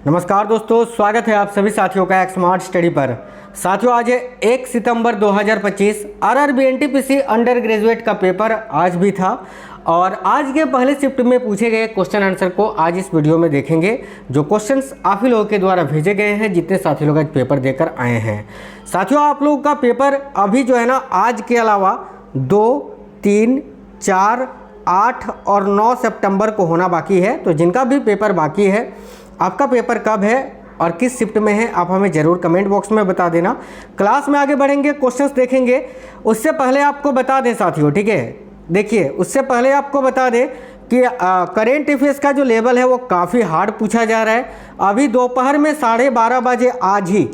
नमस्कार दोस्तों, स्वागत है आप सभी साथियों का एक स्मार्ट स्टडी पर। साथियों, आज है 1 सितंबर 2025। आरआरबी एनटीपीसी अंडर ग्रेजुएट का पेपर आज भी था और आज के पहले शिफ्ट में पूछे गए क्वेश्चन आंसर को आज इस वीडियो में देखेंगे, जो क्वेश्चंस आप ही लोगों के द्वारा भेजे गए हैं, जितने साथी लोग आज पेपर देकर आए हैं। साथियों, आप लोगों का पेपर अभी जो है ना, आज के अलावा 2, 3, 4, 8 और 9 सितंबर को होना बाकी है। तो जिनका भी पेपर बाकी है, आपका पेपर कब है और किस शिफ्ट में है, आप हमें ज़रूर कमेंट बॉक्स में बता देना। क्लास में आगे बढ़ेंगे, क्वेश्चंस देखेंगे। उससे पहले आपको बता दें साथियों, ठीक है, देखिए उससे पहले आपको बता दें कि करेंट अफेयर्स का जो लेवल है वो काफ़ी हार्ड पूछा जा रहा है। अभी दोपहर में 12:30 बजे आज ही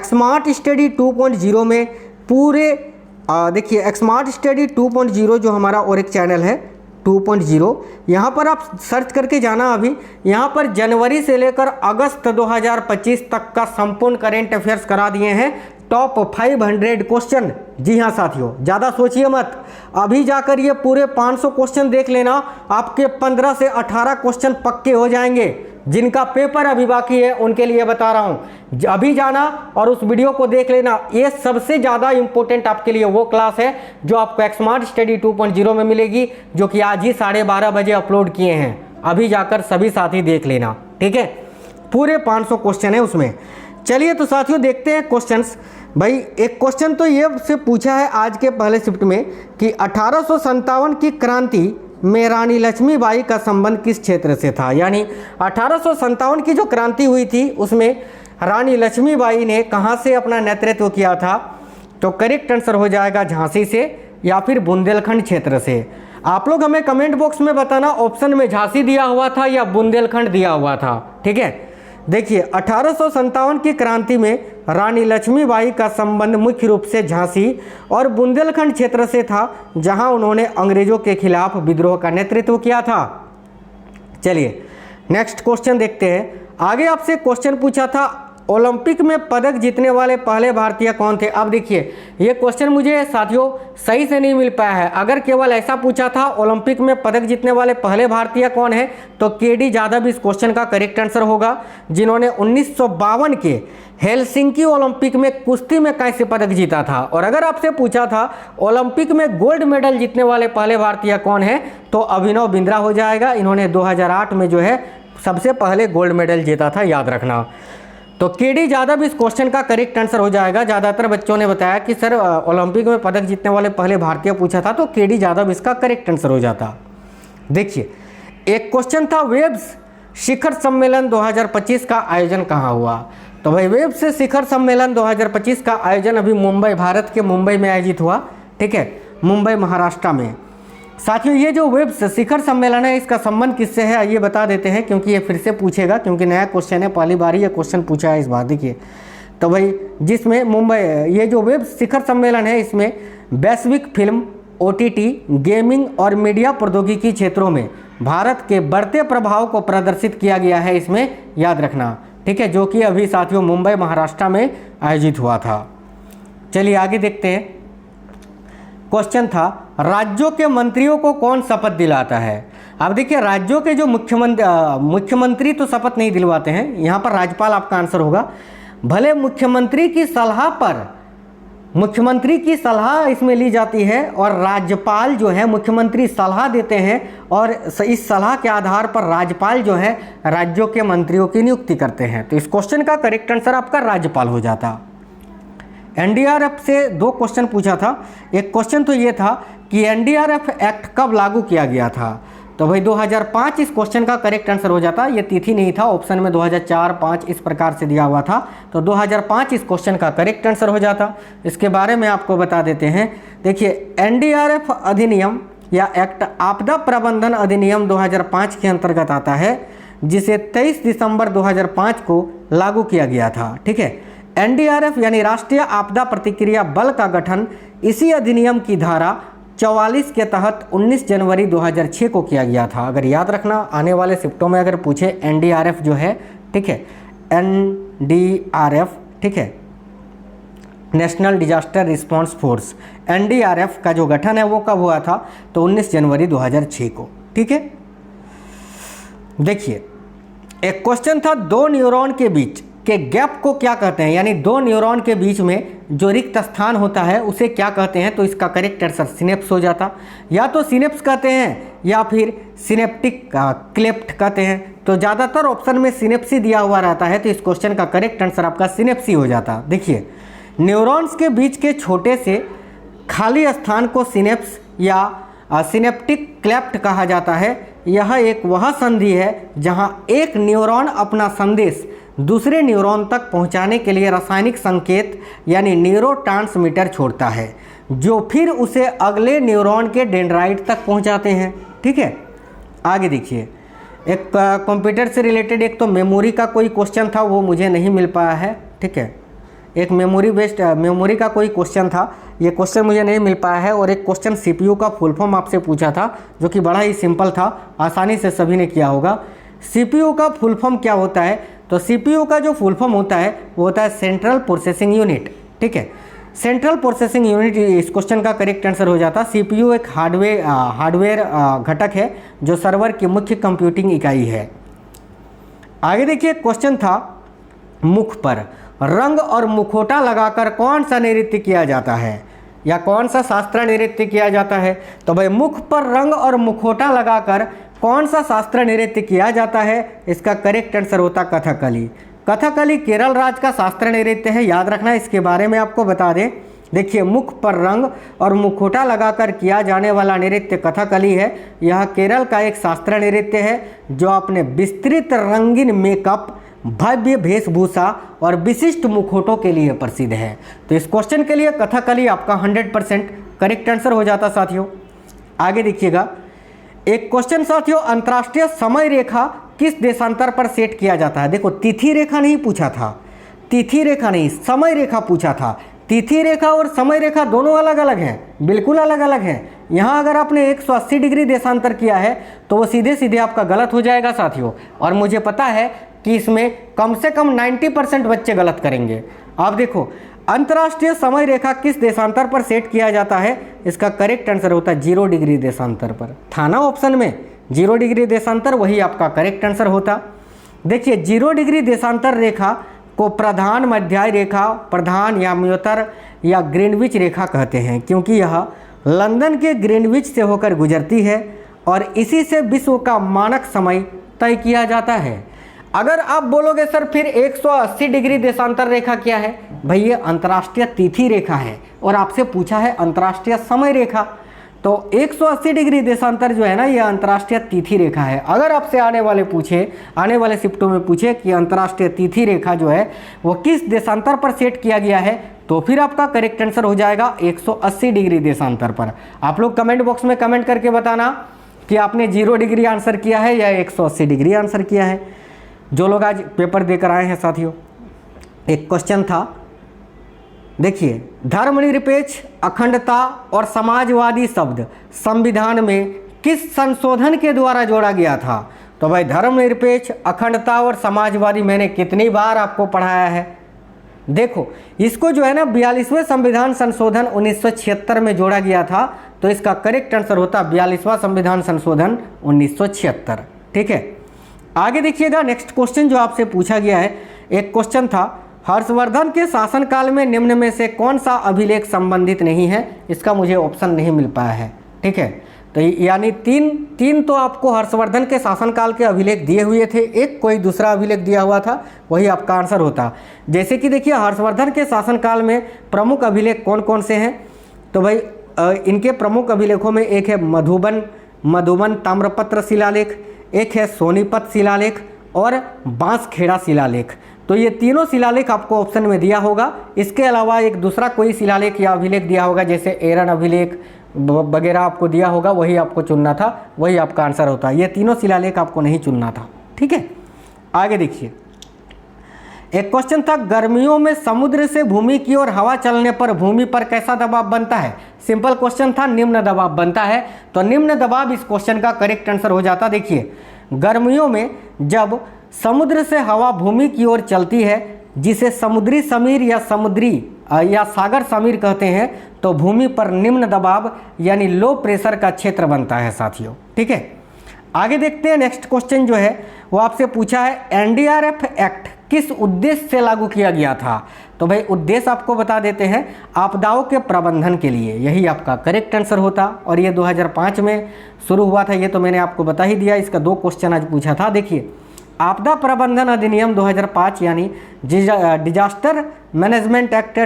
स्मार्ट स्टडी 2.0 में पूरे देखिए स्मार्ट स्टडी 2.0 जो हमारा और एक चैनल है 2.0, यहाँ पर आप सर्च करके जाना। अभी यहाँ पर जनवरी से लेकर अगस्त 2025 तक का संपूर्ण करेंट अफेयर्स करा दिए हैं, टॉप 500 क्वेश्चन। जी हाँ साथियों, ज़्यादा सोचिए मत, अभी जाकर ये पूरे 500 क्वेश्चन देख लेना, आपके 15 से 18 क्वेश्चन पक्के हो जाएंगे। जिनका पेपर अभी बाकी है उनके लिए बता रहा हूँ, अभी जाना और उस वीडियो को देख लेना। ये सबसे ज़्यादा इंपॉर्टेंट आपके लिए वो क्लास है जो आपको स्मार्ट स्टडी 2.0 में मिलेगी, जो कि आज ही 12:30 बजे अपलोड किए हैं। अभी जाकर सभी साथी देख लेना, ठीक है। पूरे 500 क्वेश्चन है उसमें। चलिए तो साथियों देखते हैं क्वेश्चंस। भाई एक क्वेश्चन तो ये से पूछा है आज के पहले शिफ्ट में कि 1857 की क्रांति में रानी लक्ष्मीबाई का संबंध किस क्षेत्र से था। यानी 1857 की जो क्रांति हुई थी उसमें रानी लक्ष्मीबाई ने कहाँ से अपना नेतृत्व किया था। तो करेक्ट आंसर हो जाएगा झांसी से या फिर बुंदेलखंड क्षेत्र से। आप लोग हमें कमेंट बॉक्स में बताना, ऑप्शन में झांसी दिया हुआ था या बुंदेलखंड दिया हुआ था, ठीक है। देखिए 1857 की क्रांति में रानी लक्ष्मीबाई का संबंध मुख्य रूप से झांसी और बुंदेलखंड क्षेत्र से था, जहां उन्होंने अंग्रेजों के खिलाफ विद्रोह का नेतृत्व किया था। चलिए नेक्स्ट क्वेश्चन देखते हैं। आगे आपसे क्वेश्चन पूछा था ओलंपिक में पदक जीतने वाले पहले भारतीय कौन थे। अब देखिए ये क्वेश्चन मुझे साथियों सही से नहीं मिल पाया है। अगर केवल ऐसा पूछा था ओलंपिक में पदक जीतने वाले पहले भारतीय कौन है, तो केडी यादव इस क्वेश्चन का करेक्ट आंसर होगा, जिन्होंने 1952 के हेलसिंकी ओलंपिक में कुश्ती में कैसे पदक जीता था। और अगर आपसे पूछा था ओलंपिक में गोल्ड मेडल जीतने वाले पहले भारतीय कौन है, तो अभिनव बिंद्रा हो जाएगा। इन्होंने 2008 में जो है सबसे पहले गोल्ड मेडल जीता था, याद रखना। तो केडी यादव इस क्वेश्चन का करेक्ट आंसर हो जाएगा। ज़्यादातर बच्चों ने बताया कि सर ओलंपिक में पदक जीतने वाले पहले भारतीय पूछा था, तो केडी यादव इसका करेक्ट आंसर हो जाता। देखिए एक क्वेश्चन था वेब्स शिखर सम्मेलन 2025 का आयोजन कहाँ हुआ। तो भाई वेब्स शिखर सम्मेलन 2025 का आयोजन अभी मुंबई, भारत के मुंबई में आयोजित हुआ, ठीक है, मुंबई महाराष्ट्र में। साथियों ये जो वेब्स शिखर सम्मेलन है, इसका संबंध किससे है ये बता देते हैं, क्योंकि ये फिर से पूछेगा, क्योंकि नया क्वेश्चन है, पहली बार ये क्वेश्चन पूछा है इस बार। देखिए तो भाई जिसमें मुंबई, ये जो वेब्स शिखर सम्मेलन है, इसमें वैश्विक फिल्म, OTT, गेमिंग और मीडिया प्रौद्योगिकी क्षेत्रों में भारत के बढ़ते प्रभाव को प्रदर्शित किया गया है, इसमें याद रखना, ठीक है, जो कि अभी साथियों मुंबई महाराष्ट्र में आयोजित हुआ था। चलिए आगे देखते हैं। क्वेश्चन था राज्यों के मंत्रियों को कौन शपथ दिलाता है। अब देखिए राज्यों के जो मुख्यमंत्री तो शपथ नहीं दिलवाते हैं, यहाँ पर राज्यपाल आपका आंसर होगा। भले मुख्यमंत्री की सलाह इसमें ली जाती है और राज्यपाल जो है मुख्यमंत्री सलाह देते हैं और इस सलाह के आधार पर राज्यपाल जो है राज्यों के मंत्रियों की नियुक्ति करते हैं। तो इस क्वेश्चन का करेक्ट आंसर आपका राज्यपाल हो जाता। NDRF से 2 क्वेश्चन पूछा था। एक क्वेश्चन तो ये था कि NDRF एक्ट कब लागू किया गया था। तो भाई 2005 इस क्वेश्चन का करेक्ट आंसर हो जाता। ये तिथि नहीं था, ऑप्शन में 2004, 5 इस प्रकार से दिया हुआ था, तो 2005 इस क्वेश्चन का करेक्ट आंसर हो जाता। इसके बारे में आपको बता देते हैं। देखिए NDRF अधिनियम या एक्ट आपदा प्रबंधन अधिनियम 2005 के अंतर्गत आता है, जिसे 23 दिसंबर 2005 को लागू किया गया था, ठीक है। NDRF यानी राष्ट्रीय आपदा प्रतिक्रिया बल का गठन इसी अधिनियम की धारा 44 के तहत 19 जनवरी 2006 को किया गया था। अगर याद रखना, आने वाले शिफ्टों में अगर पूछे NDRF जो है, ठीक है, NDRF, ठीक है, national disaster response force, NDRF का जो गठन है वो कब हुआ था, तो 19 जनवरी 2006 को, ठीक है। देखिए एक क्वेश्चन था, दो न्यूरॉन के बीच के गैप को क्या कहते हैं, यानी दो न्यूरॉन के बीच में जो रिक्त स्थान होता है उसे क्या कहते हैं। तो इसका करेक्ट आंसर सिनेप्स हो जाता, या तो सिनेप्स कहते हैं या फिर सिनेप्टिक क्लेफ्ट कहते हैं। तो ज़्यादातर ऑप्शन में सिनेप्स ही दिया हुआ रहता है, तो इस क्वेश्चन का करेक्ट आंसर आपका सिनेप्स ही हो जाता। देखिए, न्यूरॉन्स के बीच के छोटे से खाली स्थान को सिनेप्स या सिनेप्टिक क्लेफ्ट कहा जाता है। यह एक वह संधि है जहां एक न्यूरॉन अपना संदेश दूसरे न्यूरॉन तक पहुंचाने के लिए रासायनिक संकेत यानी न्यूरोट्रांसमीटर छोड़ता है, जो फिर उसे अगले न्यूरॉन के डेंड्राइट तक पहुंचाते हैं। ठीक है, आगे देखिए, एक कंप्यूटर से रिलेटेड एक तो मेमोरी का कोई क्वेश्चन था, वो मुझे नहीं मिल पाया है। ठीक है, एक मेमोरी का कोई क्वेश्चन था, ये क्वेश्चन मुझे नहीं मिल पाया है। और एक क्वेश्चन सीपीयू का फुल फॉर्म आपसे पूछा था, जो कि बड़ा ही सिंपल था, आसानी से सभी ने किया होगा। सीपीयू का फुल फॉर्म क्या होता है, तो सीपीयू का जो फुल फॉर्म होता है वो होता है सेंट्रल प्रोसेसिंग यूनिट। ठीक है, सेंट्रल प्रोसेसिंग यूनिट इस क्वेश्चन का करेक्ट आंसर हो जाता। सीपीयू एक हार्डवेयर घटक है जो सर्वर की मुख्य कंप्यूटिंग इकाई है। आगे देखिए, क्वेश्चन था, मुख पर रंग और मुखौटा लगाकर कौन सा नृत्य किया जाता है, या कौन सा शास्त्रीय नृत्य किया जाता है। तो भाई, मुख पर रंग और मुखौटा लगाकर कौन सा शास्त्रीय नृत्य किया जाता है, इसका करेक्ट आंसर होता कथकली। कथकली केरल राज्य का शास्त्रीय नृत्य है, याद रखना, इसके बारे में आपको बता दें। देखिए, मुख पर रंग और मुखौटा लगाकर किया जाने वाला नृत्य कथकली है। यह केरल का एक शास्त्रीय नृत्य है जो अपने विस्तृत रंगीन मेकअप, भव्य वेशभूषा और विशिष्ट मुखौटों के लिए प्रसिद्ध है। तो इस क्वेश्चन के लिए कथकली आपका 100% करेक्ट आंसर हो जाता साथियों। आगे देखिएगा, एक क्वेश्चन साथियों, अंतर्राष्ट्रीय समय रेखा किस देशांतर पर सेट किया जाता है। देखो, तिथि रेखा नहीं पूछा था, तिथि रेखा नहीं, समय रेखा पूछा था। तिथि रेखा और समय रेखा दोनों अलग अलग हैं, बिल्कुल अलग अलग हैं। यहाँ अगर आपने 180 डिग्री देशांतर किया है तो वो सीधे सीधे आपका गलत हो जाएगा साथियों, और मुझे पता है कि इसमें कम से कम 90% बच्चे गलत करेंगे। आप देखो, अंतर्राष्ट्रीय समय रेखा किस देशांतर पर सेट किया जाता है, इसका करेक्ट आंसर होता है 0 डिग्री देशांतर पर। था ना ऑप्शन में 0 डिग्री देशांतर, वही आपका करेक्ट आंसर होता। देखिए, 0 डिग्री देशांतर रेखा को प्रधान मध्याय रेखा, प्रधान या म्योतर या ग्रीनविच रेखा कहते हैं, क्योंकि यह लंदन के ग्रीनविच से होकर गुजरती है और इसी से विश्व का मानक समय तय किया जाता है। अगर आप बोलोगे सर फिर 180 डिग्री देशांतर रेखा क्या है, भाई ये अंतर्राष्ट्रीय तिथि रेखा है और आपसे पूछा है अंतर्राष्ट्रीय समय रेखा, तो 180 डिग्री देशांतर जो है ना, ये अंतर्राष्ट्रीय तिथि रेखा है। अगर आपसे आने वाले शिफ्टों में पूछे कि अंतर्राष्ट्रीय तिथि रेखा जो है वो किस देशांतर पर सेट किया गया है, तो फिर आपका करेक्ट आंसर हो जाएगा 180 डिग्री देशांतर पर। आप लोग कमेंट बॉक्स में कमेंट करके बताना कि आपने 0 डिग्री आंसर किया है या 180 डिग्री आंसर किया है, जो लोग आज पेपर देकर आए हैं साथियों। एक क्वेश्चन था, देखिए, धर्मनिरपेक्ष, अखंडता और समाजवादी शब्द संविधान में किस संशोधन के द्वारा जोड़ा गया था। तो भाई, धर्मनिरपेक्ष, अखंडता और समाजवादी मैंने कितनी बार आपको पढ़ाया है। देखो, इसको जो है ना 42वें संविधान संशोधन 1976 में जोड़ा गया था, तो इसका करेक्ट आंसर होता 42वां संविधान संशोधन 1976। ठीक है, आगे देखिएगा, नेक्स्ट क्वेश्चन जो आपसे पूछा गया है, एक क्वेश्चन था, हर्षवर्धन के शासनकाल में निम्न में से कौन सा अभिलेख संबंधित नहीं है। इसका मुझे ऑप्शन नहीं मिल पाया है। ठीक है, तो यानी तीन तो आपको हर्षवर्धन के शासनकाल के अभिलेख दिए हुए थे, एक कोई दूसरा अभिलेख दिया हुआ था, वही आपका आंसर होता। जैसे कि देखिए, हर्षवर्धन के शासनकाल में प्रमुख अभिलेख कौन कौन से हैं, तो भाई इनके प्रमुख अभिलेखों में एक है मधुबन ताम्रपत्र शिलालेख, एक है सोनीपत शिलालेख और बांसखेड़ा शिलालेख। तो ये तीनों शिलालेख आपको ऑप्शन में दिया होगा। इसके अलावा एक दूसरा कोई शिलालेख या अभिलेख दिया होगा, जैसे एरन अभिलेख वगैरह आपको दिया होगा, वही आपको चुनना था, वही आपका आंसर होता। ये तीनों शिलालेख आपको नहीं चुनना था। ठीक है, आगे देखिए, एक क्वेश्चन था, गर्मियों में समुद्र से भूमि की ओर हवा चलने पर भूमि पर कैसा दबाव बनता है। सिंपल क्वेश्चन था, निम्न दबाव बनता है, तो निम्न दबाव इस क्वेश्चन का करेक्ट आंसर हो जाता। देखिए, गर्मियों में जब समुद्र से हवा भूमि की ओर चलती है, जिसे समुद्री समीर या सागर समीर कहते हैं, तो भूमि पर निम्न दबाव यानी लो प्रेशर का क्षेत्र बनता है साथियों। ठीक है, आगे देखते हैं, नेक्स्ट क्वेश्चन जो है वो आपसे पूछा है एनडीआरएफ एक्ट किस उद्देश्य से लागू किया गया था। तो भाई उद्देश्य आपको बता देते हैं, आपदाओं के प्रबंधन के लिए, यही आपका करेक्ट आंसर होता। और ये 2005 में शुरू हुआ था, ये तो मैंने आपको बता ही दिया। इसका 2 क्वेश्चन आज पूछा था। देखिए, आपदा प्रबंधन अधिनियम 2005 यानी डिजास्टर मैनेजमेंट एक्ट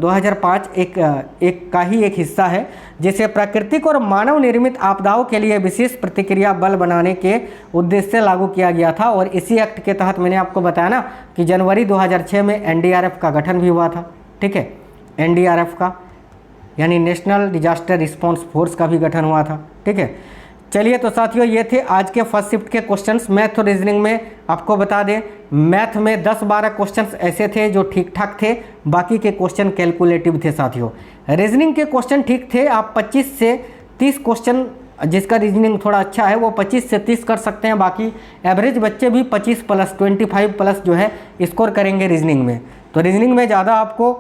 2005 एक हिस्सा है, जिसे प्राकृतिक और मानव निर्मित आपदाओं के लिए विशेष प्रतिक्रिया बल बनाने के उद्देश्य से लागू किया गया था। और इसी एक्ट के तहत मैंने आपको बताया ना कि जनवरी 2006 में एनडीआरएफ का गठन भी हुआ था। ठीक है, एनडीआरएफ का यानी नेशनल डिजास्टर रिस्पांस फोर्स का भी गठन हुआ था। ठीक है, चलिए तो साथियों, ये थे आज के फर्स्ट शिफ्ट के क्वेश्चंस। मैथ और रीजनिंग में आपको बता दें, मैथ में 10-12 क्वेश्चंस ऐसे थे जो ठीक ठाक थे, बाकी के क्वेश्चन कैलकुलेटिव थे साथियों। रीजनिंग के क्वेश्चन ठीक थे, आप 25 से 30 क्वेश्चन, जिसका रीजनिंग थोड़ा अच्छा है वो 25 से 30 कर सकते हैं। बाकी एवरेज बच्चे भी 25 प्लस 25 प्लस जो है स्कोर करेंगे रीजनिंग में। तो रीजनिंग में ज़्यादा आपको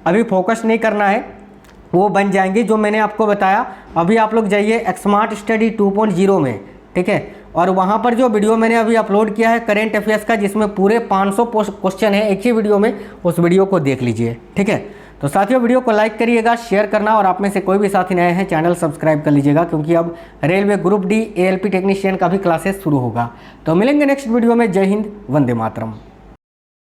अभी फोकस नहीं करना है, वो बन जाएंगे जो मैंने आपको बताया। अभी आप लोग जाइए स्मार्ट स्टडी 2.0 में, ठीक है, और वहाँ पर जो वीडियो मैंने अभी अपलोड किया है करेंट अफेयर्स का, जिसमें पूरे 500 क्वेश्चन है एक ही वीडियो में, उस वीडियो को देख लीजिए। ठीक है, तो साथियों वीडियो को लाइक करिएगा, शेयर करना, और आप में से कोई भी साथी नए हैं चैनल सब्सक्राइब कर लीजिएगा, क्योंकि अब railway group D ALP technician का भी क्लासेस शुरू होगा। तो मिलेंगे नेक्स्ट वीडियो में। जय हिंद, वंदे मातरम।